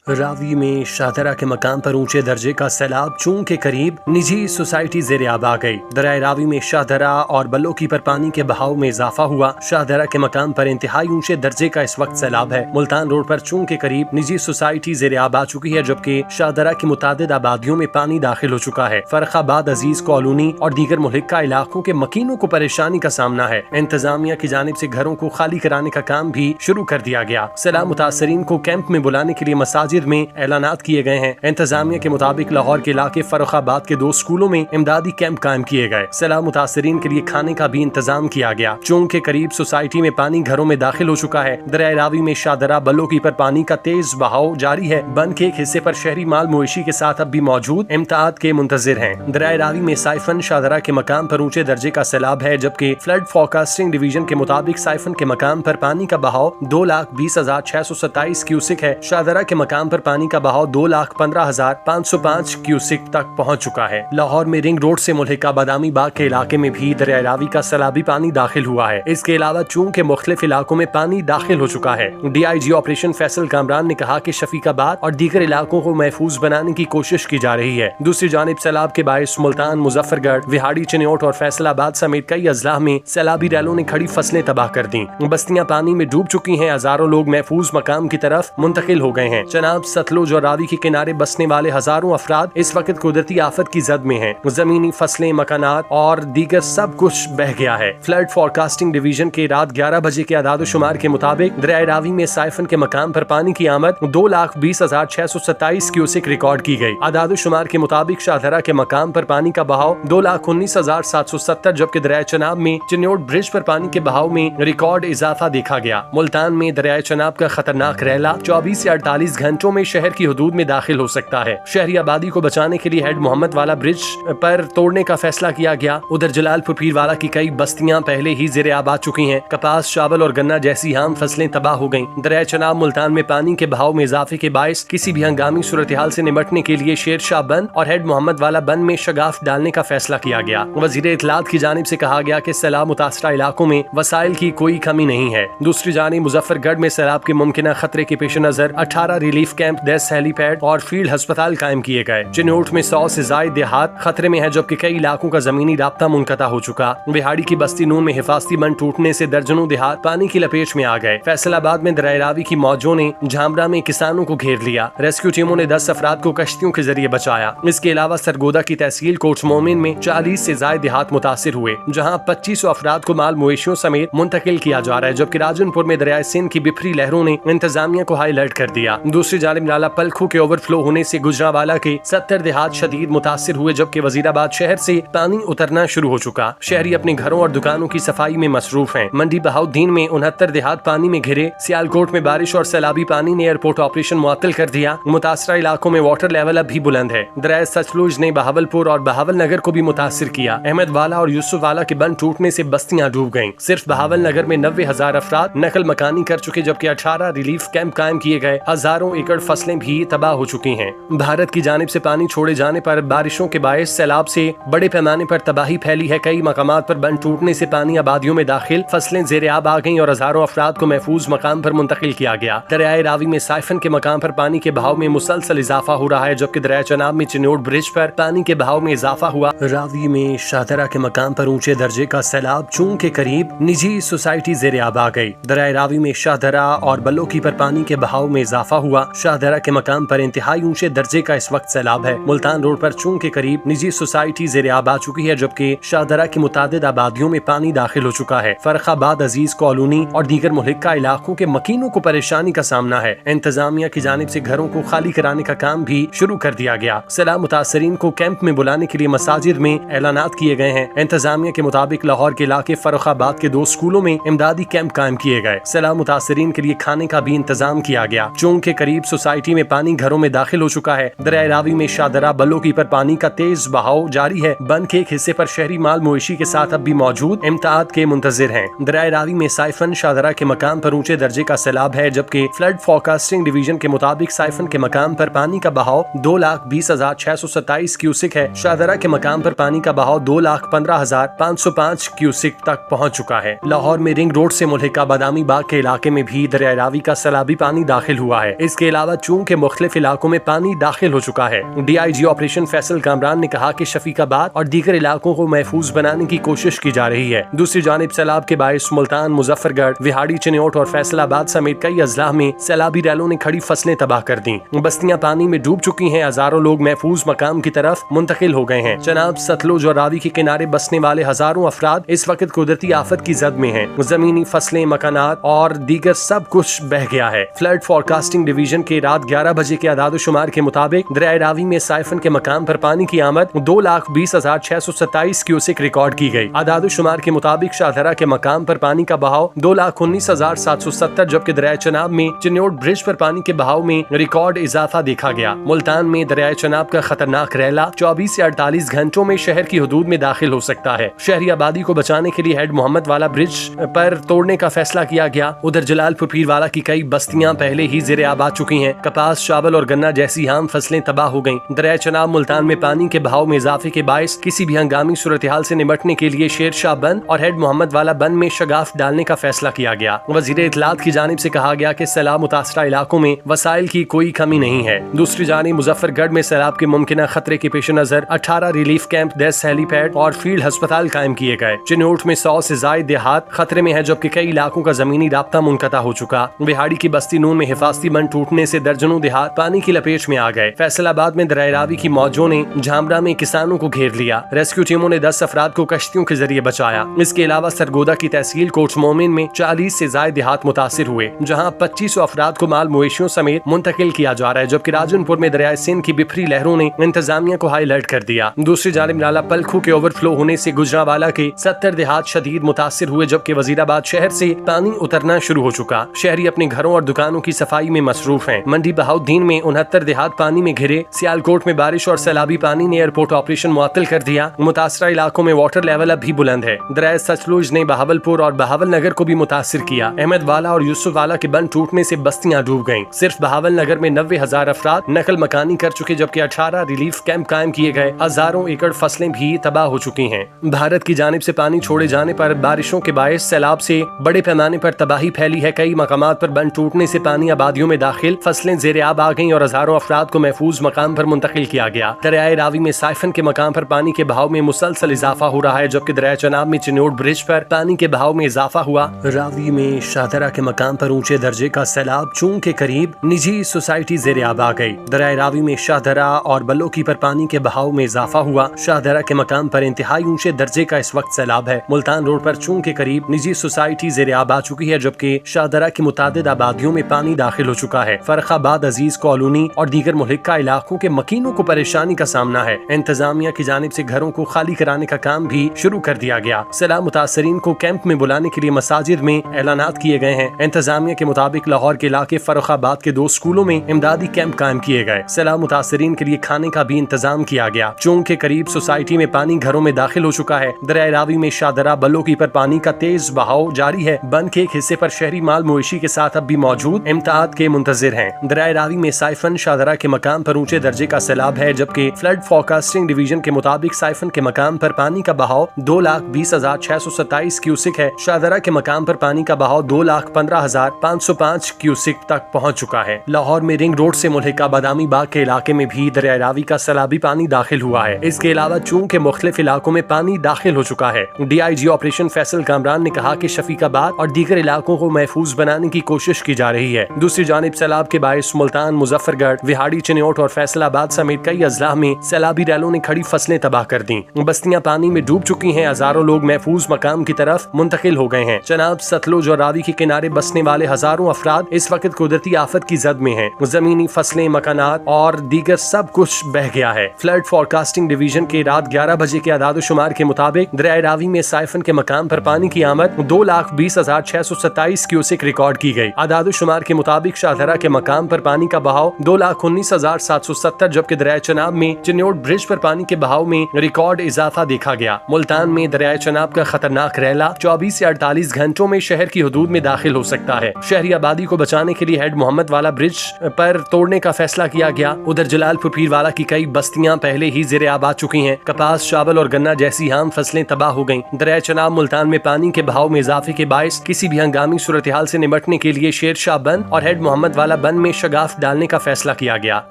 रावी में शाहदरा के मकाम पर ऊंचे दर्जे का सैलाब चूंग के करीब निजी सोसाइटी ज़ेर-ए-आब आ गई। दरियाए रावी में शाहदरा और बल्लोकी पर पानी के बहाव में इजाफा हुआ। शाहदरा के मकाम पर इंतहाई ऊंचे दर्जे का इस वक्त सैलाब है। मुल्तान रोड पर चूंग के करीब निजी सोसाइटी ज़ेर-ए-आब आ चुकी है, जबकि शाहदरा की मुतादिद आबादियों में पानी दाखिल हो चुका है। फर्रुखाबाद, अजीज कॉलोनी और दीगर मुल्हिका इलाकों के मकीनों को परेशानी का सामना है। इंतजामिया की जानिब से घरों को खाली कराने का काम भी शुरू कर दिया गया। सैलाब मुतासरीन को कैंप में बुलाने के लिए मसाजिद में ऐलानात किए गए हैं। इंतजामिया के मुताबिक लाहौर के इलाके फर्रुखाबाद के 2 स्कूलों में इमदादी कैंप कायम किए गए। सैलाब मुतासरीन के लिए खाने का भी इंतजाम किया गया। चौंग के करीब सोसाइटी में पानी घरों में दाखिल हो चुका है। दरियाए रावी में शाहदरा बल्लोकी पर पानी का तेज बहाव जारी है। बंद के एक हिस्से पर शहरी माल मवेशी के साथ अब भी मौजूद इम्ताद के मुंतजिर हैं। दरियाए रावी में साइफन शाहदरा के मकाम पर ऊंचे दर्जे का सैलाब है, जबकि फ्लड फोरकास्टिंग डिवीजन के मुताबिक साइफन के मकाम पर पानी का बहाव 2,20,627 क्यूसिक है। शाहदरा के मकाम पर पानी का बहाव 2,15,505 क्यूसिक तक पहुंच चुका है। लाहौर में रिंग रोड से मुल्हिका बादामी बाग के इलाके में भी दरियाए रावी का सैलाबी पानी दाखिल हुआ है। इसके अलावा चूंग के मुख्तलिफ इलाकों में पानी दाखिल हो चुका है। DIG ऑपरेशन फैसल कामरान ने कहा कि शफीकाबाद और दीगर इलाकों को महफूज बनाने की कोशिश की जा रही है। दूसरी जानिब सैलाब के बायस मुल्तान, मुजफ्फरगढ़, विहाड़ी, चिन्योट और फैसलाबाद समेत कई अजला में सैलाबी रैलों ने खड़ी फसलें तबाह कर दी। बस्तियां पानी में डूब चुकी हैं। हजारों लोग महफूज मकाम की तरफ मुंतकिल हो गए हैं। चनाब, सतलुज और रावी के किनारे बसने वाले हजारों अफराद इस वक्त कुदरती आफत की जद में हैं। जमीनी फसलें, मकानात और दीगर सब कुछ बह गया है। फ्लड फोरकास्टिंग डिवीजन के रात 11 बजे के आदाद-ओ-शुमार के मुताबिक दरियाए रावी में साइफन के मकाम पर पानी की आमद 2,20,627 क्यूसिक रिकॉर्ड की गई। आदाद-ओ-शुमार के मुताबिक शाहदरा के मकाम पर पानी का बहाव 2,19,770, जबकि दरियाए चनाब में चिन्योट ब्रिज पर पानी के बहाव में रिकॉर्ड इजाफा देखा गया। मुल्तान में दरियाए चनाब का खतरनाक रैला 24 से 48 घंटों में शहर की हदूद में दाखिल हो सकता है। शहरी आबादी को बचाने के लिए हेड मोहम्मद वाला ब्रिज पर तोड़ने का फैसला किया गया। उधर जलालपुर पीरवाला की कई बस्तियां पहले ही ज़ेर-ए-आब आ चुकी हैं। कपास, चावल और गन्ना जैसी आम फसलें तबाह हो गईं। दरियाए चनाब मुल्तान में पानी के बहाव में इजाफे के बायस किसी भी हंगामी सूरत हाल से निपटने के लिए शेर शाह बंद और हेड मोहम्मद वाला बंद में शगाफ डालने का फैसला किया गया। वजीर इत्तलात की जानिब से कहा गया कि सैलाब मुतासरा इलाकों में वसाइल की कोई कमी नहीं है। दूसरी जानिब मुजफ्फरगढ़ में सैलाब के मुमकिन खतरे के पेश नजर 18 रिलीफ कैंप, 10 हेलीपैड और फील्ड अस्पताल कायम किए गए। चिन्योट में 100 से ज्यादा देहात खतरे में है, जबकि कई इलाकों का जमीनी राब्ता मुनक़ता हो चुका। बिहाड़ी की बस्ती नून में हिफाजती बंद टूटने से दर्जनों देहात पानी की लपेट में आ गए। फैसलाबाद में दरियाए रावी की मौजों ने झामरा में किसानों को घेर लिया। रेस्क्यू टीमों ने 10 अफराद को कश्तियों के जरिए बचाया। इसके अलावा सरगोदा की तहसील कोट मोमिन में 40 से ज्यादा देहात मुतासिर हुए, जहाँ 2500 अफराद को माल मवेशियों समेत मुंतकिल किया जा रहा है, जबकि राजनपुर में दरियाए सिंध की बिफरी लहरों ने इंतजामिया को हाई अलर्ट कर दिया। दूसरी जानिब नाला पलखू के ओवरफ्लो होने से गुजरावाला के 70 देहात शदीद मुतासिर हुए, जबकि वजीराबाद शहर से पानी उतरना शुरू हो चुका। शहरी अपने घरों और दुकानों की सफाई में मसरूफ हैं। मंडी बहाउद्दीन में 69 देहात पानी में घिरे। सियालकोट में बारिश और सैलाबी पानी ने एयरपोर्ट ऑपरेशन मुअत्तल कर दिया। मुतासरा इलाकों में वाटर लेवल अब भी बुलंद है। दरियाए सतलुज ने बहावलपुर और बहावल नगर को भी मुतासिर किया। अहमद वाला और यूसुफ वाला के बंद टूटने से बस्तियां डूब गईं। सिर्फ बहावल नगर में 90,000 अफराद नकल मकानी कर चुके, जबकि 18 रिलीफ कैंप कायम किए गए। हजारों एकड़ फसलें भी तबाह हो चुकी हैं। भारत की जानिब से पानी छोड़े जाने पर बारिशों के बायस सैलाब से बड़े पैमाने पर तबाही फैली है। कई मकामात पर बंद टूटने से पानी आबादियों में दाखिल, फसलें ज़ेर-ए-आब आ गईं और हजारों अफराद को महफूज मकाम पर मुंतकिल किया गया। दरियाए रावी में साइफन के मकाम पर पानी के बहाव में मुसलसल इजाफा हो रहा है, जबकि दरियाए चनाब में चिन्योट ब्रिज पर पानी के बहाव में इजाफा हुआ। रावी में शाहदरा के मकाम पर ऊंचे दर्जे का सैलाब चूंग के करीब निजी सोसाइटी ज़ेर-ए-आब आ गई। दरियाए रावी में शाहदरा और बल्लोकी पर पानी के बहाव में इजाफा हुआ। शाहदरा के मकाम पर इंतहाई ऊंचे दर्जे का इस वक्त सैलाब है। मुल्तान रोड पर चूंग के करीब निजी सोसाइटी ज़ेर-ए-आब आ चुकी है, जबकि शाहदरा की मुतादिद आबादियों में पानी दाखिल हो चुका है। फर्रुखाबाद, अजीज कॉलोनी और दीगर मुल्हिका इलाकों के मकीनों को परेशानी का सामना है। इंतजामिया की जानिब से घरों को खाली कराने का काम भी शुरू कर दिया गया। सैलाब मुतासरीन को कैंप में बुलाने के लिए मसाजिद में ऐलानात किए गए हैं। इंतजामिया के मुताबिक लाहौर के इलाके फर्रुखाबाद के 2 स्कूलों में इमदादी कैंप कायम किए गए। सैलाब मुतासरीन के लिए खाने का भी इंतजाम किया गया। चौंग के करीब सोसाइटी में पानी घरों में दाखिल हो चुका है। दरियाए रावी में शाहदरा बल्लोकी पर पानी का तेज बहाव जारी है। बंद के एक हिस्से पर शहरी माल मवेशी के साथ अब भी मौजूद इम्ताद के मुंतजिर हैं। दरियाए रावी में साइफन शाहदरा के मकाम पर ऊंचे दर्जे का सैलाब है, जबकि फ्लड फोरकास्टिंग डिवीजन के मुताबिक साइफन के मकाम पर पानी का बहाव 2,20,627 क्यूसिक है। शाहदरा के मकाम पर पानी का बहाव 2,15,505 क्यूसिक तक पहुंच चुका है। लाहौर में रिंग रोड से मुल्हिका बादामी बाग के इलाके में भी दरियाए रावी का सैलाबी पानी दाखिल हुआ है। इसके अलावा चूंकि के मुख्तलिफ इलाकों में पानी दाखिल हो चुका है। DIG ऑपरेशन फैसल कामरान ने कहा कि शफीकाबाद और दीगर इलाकों को महफूज बनाने की कोशिश की जा रही है। दूसरी जानिब सैलाब के बायस मुल्तान, मुजफ्फरगढ़, विहाड़ी, चिन्योट और फैसलाबाद समेत कई अजला में सैलाबी रैलों ने खड़ी फसलें तबाह कर दी। बस्तियां पानी में डूब चुकी हैं। हजारों लोग महफूज मकाम की तरफ मुंतकिल हो गए हैं। चनाब, सतलुज और रावी के किनारे बसने वाले हजारों अफराद इस वक्त कुदरती आफत की जद में हैं। जमीनी फसलें, मकानात और दीगर सब कुछ बह गया है। फ्लड फोरकास्टिंग डिवीजन के रात 11 बजे के आदादुशुमार के मुताबिक दरियाए रावी में साइफन के मकाम पर पानी की आमद 2,20,627 क्यूसेक रिकॉर्ड की गई। आदादुशुमार के मुताबिक शाहदरा के मकाम पर पानी का बहाव 2,19,770, जबकि दरियाए चनाब में चिन्योट ब्रिज पर पानी के बहाव में रिकॉर्ड इजाफा देखा गया। मुल्तान में दरियाए चनाब का खतरनाक रैला 24 से 48 घंटों में शहर की हदूद में दाखिल हो सकता है। शहरी आबादी को बचाने के लिए हेड मोहम्मद वाला ब्रिज पर तोड़ने का फैसला किया गया। उधर जलालपुर पीरवाला की कई बस्तियां पहले ही ज़ेरे आब आ चुकी हैं। कपास, चावल और गन्ना जैसी आम फसलें तबाह हो गईं। दरियाए चनाब मुल्तान में पानी के बहाव में इजाफे के बायस किसी भी हंगामी सूरत हाल से निपटने के लिए शेरशाह बंद और हेड मोहम्मद वाला बंद में शगाफ डालने का फैसला किया गया। वजीर इत्तलात की जानिब से कहा गया कि सैलाब मुतासरा इलाकों में वसाइल की कोई कमी नहीं है। दूसरी जानिब मुजफ्फरगढ़ में सैलाब के मुमकिन खतरे के पेश नजर 18 रिलीफ कैंप, 10 हेलीपैड और फील्ड अस्पताल कायम किए गए। चिन्योट में 100 से ज्यादा देहात खतरे में है, जबकि कई इलाकों का जमीनी राब्ता मुनक़ता हो चुका। बिहाड़ी की बस्ती नून में हिफाजती बंद टूटने से दर्जनों देहात पानी की लपेट में आ गए। फैसलाबाद में दरियाए रावी की मौजों ने झामरा में किसानों को घेर लिया। रेस्क्यू टीमों ने 10 अफराद को कश्तियों के जरिए बचाया। इसके अलावा सरगोदा की तहसील कोट मोमिन में 40 से ज्यादा देहात मुतासिर हुए, जहाँ 2500 अफराद को माल मवेशियों समेत मुंतकिल किया जा रहा है, जबकि राजनपुर में दरियाए सिंध की बिफरी लहरों ने इंतजामिया को हाई अलर्ट कर दिया। दूसरी जानिब नाला पलखू के ओवरफ्लो होने से गुजरावाला के 70 देहात शदीद मुतासिर हुए, जबकि वजीराबाद शहर से पानी उतरना शुरू हो चुका। शहरी अपने घरों और दुकानों की सफाई में मसरूफ हैं। मंडी बहाउद्दीन में 69 देहात पानी में घिरे। सियालकोट में बारिश और सैलाबी पानी ने एयरपोर्ट ऑपरेशन मुअत्तल कर दिया। मुतासरा इलाकों में वाटर लेवल अब भी बुलंद है। दरियाए सतलुज ने बहावलपुर और बहावल नगर को भी मुतासिर किया। अहमदवाला और यूसुफवाला के बंद टूटने से बस्तियां डूब गईं। सिर्फ बहावल नगर में 90,000 अफराद नकल मकानी कर चुके, जबकि 18 रिलीफ कैंप कायम किए गए। हजारों एकड़ फसलें भी तबाह हो चुकी हैं। भारत की जानिब से पानी छोड़े जाने पर बारिशों के बायस सैलाब से बड़े पैमाने पर तबाही फैली है। कई मकामात पर बंद टूटने से पानी आबादियों में दाखिल, फसलें ज़ेरे आब आ गईं और हजारों अफराद को महफूज मकाम पर मुंतकिल किया गया। दरियाए रावी में साइफन के मकाम पर पानी के बहाव में मुसलसल इजाफा हो रहा है, जबकि दरियाए चनाब में चिन्योट ब्रिज पर पानी के बहाव में इजाफा हुआ। रावी में शाहदरा के मकाम पर ऊंचे दर्जे का सैलाब चूंकि के करीब निजी सोसाइटी ज़ेरे आब आ गई। दरियाए रावी में शाहदरा और बल्लोकी पर पानी के बहाव में इजाफा हुआ। शाहदरा के मकाम पर इंतहाई ऊंचे दर्जे का इस वक्त सैलाब है। मुल्तान रोड पर चूंकि के करीब निजी सोसाइटी ज़ेरे आब आ चुकी है, जबकि शाहदरा की मुतादिद आबादियों में पानी दाखिल हो चुका है। फरखाबाद, अजीज कॉलोनी और दीगर मुहल्लिका इलाकों के मकीनों को परेशानी का सामना है। इंतजामिया की जानिब से घरों को खाली कराने का काम भी शुरू कर दिया गया। सैलाब मुतासरीन को कैंप में बुलाने के लिए मसाजिद में ऐलानात किए गए हैं। इंतजामिया के मुताबिक लाहौर के इलाके फर्रुखाबाद के 2 स्कूलों में इमदादी कैंप कायम किए गए। सैलाब मुतासरीन के लिए खाने का भी इंतजाम किया गया। चूंकि करीब सोसाइटी में पानी घरों में दाखिल हो चुका है। दरियाए रावी में शाहदरा, बल्लोकी पर पानी का तेज बहाव जारी है। बंद के एक हिस्से पर शहरी माल मवेशी के साथ अब भी मौजूद इम्तियाज के मुंतजिर हैं। दरियाए रावी में साइफन शाहदरा के मकाम पर ऊंचे दर्जे का सैलाब है, जबकि फ्लड फोरकास्टिंग डिवीजन के मुताबिक साइफन के मकाम पर पानी का बहाव 2,20,627 क्यूसेक है। शाहदरा के मकाम पर पानी का बहाव 2,15,505 क्यूसेक तक पहुंच चुका है। लाहौर में रिंग रोड से मुल्हिका बादामी बाग के इलाके में भी दरियाए रावी का सैलाबी पानी दाखिल हुआ है। इसके अलावा चूंकि मुख्तलिफ इलाकों में पानी दाखिल हो चुका है। DIG ऑपरेशन फैसल कामरान ने कहा कि शफीकाबाद और दीगर इलाकों को महफूज बनाने की कोशिश की जा रही है। दूसरी जानिब सैलाब के बायस मुल्तान, मुजफ्फरगढ़, विहाड़ी, चिन्योट और फैसलाबाद समेत कई अजला में सैलाबी रैलों ने खड़ी फसलें तबाह कर दी। बस्तियां पानी में डूब चुकी हैं। हजारों लोग महफूज मकाम की तरफ मुंतकिल हो गए हैं। चनाब, सतलुज और रावी के किनारे बसने वाले हजारों अफराद इस वक्त कुदरती आफत की जद में हैं। जमीनी फसलें, मकानात और दीगर सब कुछ बह गया है। फ्लड फोरकास्टिंग डिवीजन के रात 11 बजे के आदादुशुमार के मुताबिक दरियाए रावी में साइफन के मकाम पर पानी की आमद 2,20,627 क्यूसेक रिकॉर्ड की गई। आदादुशुमार के मुताबिक शाहदरा के मकाम पर पानी का बहाव 2,19,770, जबकि दरियाए चनाब में चिन्योट ब्रिज पर पानी के बहाव में रिकॉर्ड इजाफा देखा गया। मुल्तान में दरियाए चनाब का खतरनाक रैला 24 से 48 घंटों में शहर की हदूद में दाखिल हो सकता है। शहरी आबादी को बचाने के लिए हेड मोहम्मद वाला ब्रिज पर तोड़ने का फैसला किया गया। उधर जलालपुर पीरवाला की कई बस्तियां पहले ही ज़ेरे आब आ चुकी हैं। कपास, चावल और गन्ना जैसी आम फसलें तबाह हो गईं। दरियाए चनाब मुल्तान में पानी के बहाव में इजाफे के बायस किसी भी हंगामी सूरत हाल से निपटने के लिए शेरशाह बंद और हेड मोहम्मद वाला बंद में शगाफ डालने का फैसला किया गया।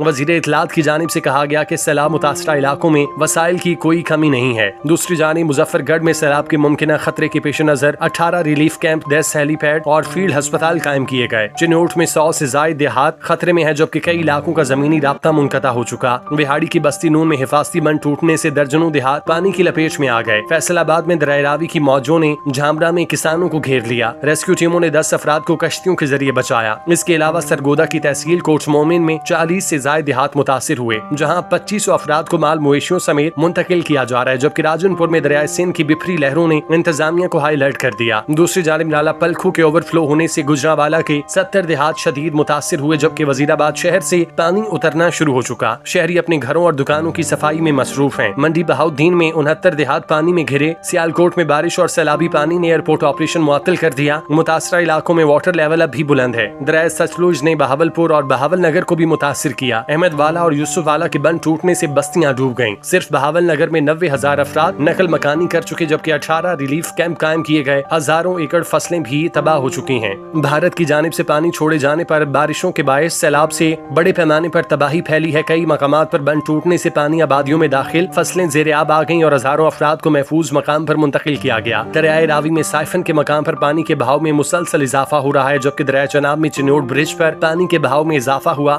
वजीर इत्तलात की जानिब से कहा गया कि सैलाब मुतासरा इलाकों में वसाइल की कोई कमी नहीं है। दूसरी जानिब मुजफ्फरगढ़ में सैलाब के मुमकिन खतरे के पेश नजर 18 रिलीफ कैंप, 10 हेलीपैड और फील्ड अस्पताल कायम किए गए। चिन्नौट में 100 से ज्यादा देहात खतरे में है, जबकि कई इलाकों का जमीनी राब्ता मुनक़ता हो चुका। बिहाड़ी की बस्ती नून में हिफाजती बंद टूटने से दर्जनों देहात पानी की लपेट में आ गए। फैसलाबाद में दरिया रावी की मौजों ने झामरा में किसानों को घेर लिया। रेस्क्यू टीमों ने 10 अफराद को कश्तियों के जरिए बचाया। इसके अलावा सरगोदा की तहसील कोट मोमिन में 40 से ज्यादा देहात मुतासिर हुए, जहाँ 2500 अफराद को माल मवेशियों समेत मुंतकिल किया जा रहा है, जबकि राजनपुर में दरियाए सिंध की बिफरी लहरों ने इंतजामिया को हाई अलर्ट कर दिया। दूसरी जानिब नाला पलखू के ओवरफ्लो होने से गुजरांवाला के 70 देहात शदीद मुतासिर हुए, जबकि वजीराबाद शहर से पानी उतरना शुरू हो चुका। शहरी अपने घरों और दुकानों की सफाई में मसरूफ हैं। मंडी बहाउद्दीन में 69 देहात पानी में घिरे। सियालकोट में बारिश और सैलाबी पानी ने एयरपोर्ट ऑपरेशन मुअत्तल कर दिया। मुतासरा इलाकों में वाटर लेवल अब भी बुलंद है। दरिया सतलुज ने बहावलपुर और बहावल नगर को भी मुतासिर किया। अहमदवाला और यूसुफवाला के बंद टूटने से बस्तियां डूब गईं। सिर्फ बहावल नगर में 90,000 अफराद नकल मकानी कर चुके, जबकि 18 रिलीफ कैंप कायम किए गए। हजारों एकड़ फसलें भी तबाह हो चुकी हैं। भारत की जानिब से पानी छोड़े जाने पर बारिशों के बायस सैलाब से बड़े पैमाने पर तबाही फैली है। कई मकामात पर बंद टूटने से पानी आबादियों में दाखिल, फसलें ज़ेरे आब आ गईं और हजारों अफराद को महफूज मकाम पर मुंतकिल किया गया। दरियाए रावी में साइफन के मकाम पर पानी के बहाव में मुसलसल इजाफा हो रहा है, जबकि दरिया चनाब में चिन्नौट ब्रिज पर पानी के बहाव में इजाफा हुआ।